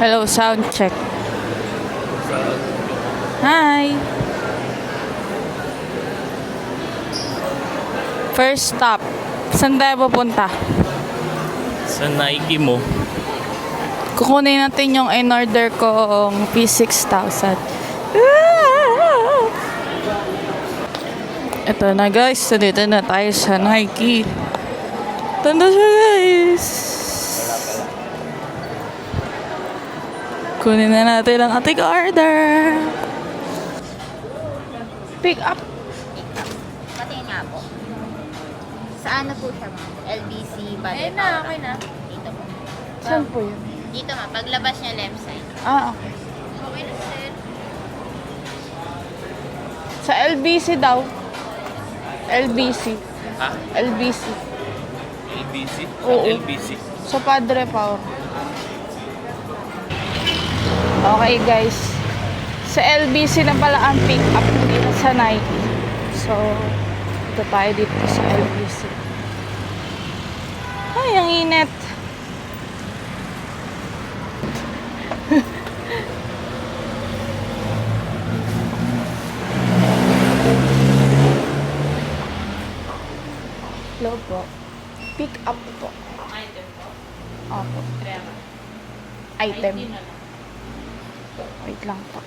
Hello, sound check. Hi. First stop. Saan tayo pupunta? Sa Nike mo. Kukunin natin yung in-order kong P6000. Ito na guys, dito na tayo sa Nike. Tanda siya guys. Kunin na natin ang ating order. Pick up. Patingin nga po. Saan na po siya, ma'am? LBC, Bale. Ayun na, okay na. Dito po. Saan po yun? Dito, ma'am. Paglabas niya left side. Ah, okay. Okay na, sir. Sa LBC daw. LBC. Ha? LBC. LBC? Oo. LBC. Sa Padre Pao. Okay guys. Sa LBC na pala ang pick up, hindi na sa Nike. So, ito tayo dito sa LBC. Ay, ang init. Hello po. Pick up po. Item po. Opo. Item. Wait lang po.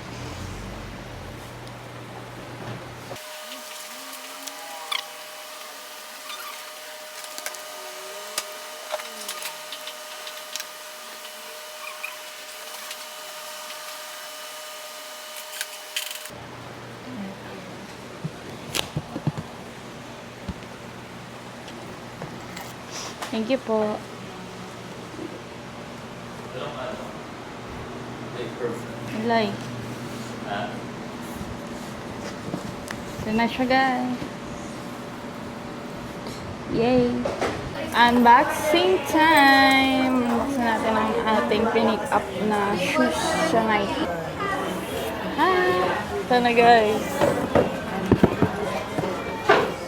Thank you po. Ilay. Ito na siya guys. Yay! Unboxing time! Unboxing natin ang ating pinick up na shoes sa Nike. Ito na guys.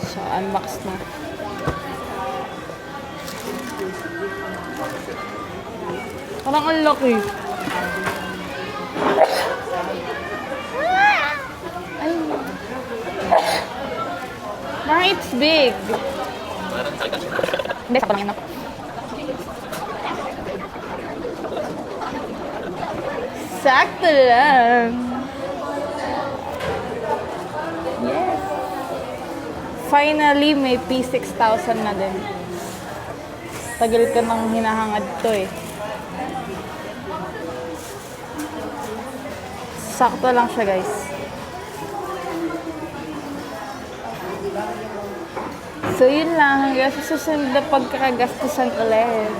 So, unbox na. Parang ang laki. Ay. Parang it's big. Hindi, sakto lang yun. Sakto lang. Yes. Finally, may P6000 na din. Tagal ka nang hinahangad to eh. Sakto lang siya guys. So yun lang, hanggang sa susunod na pagkakagastusan ulit.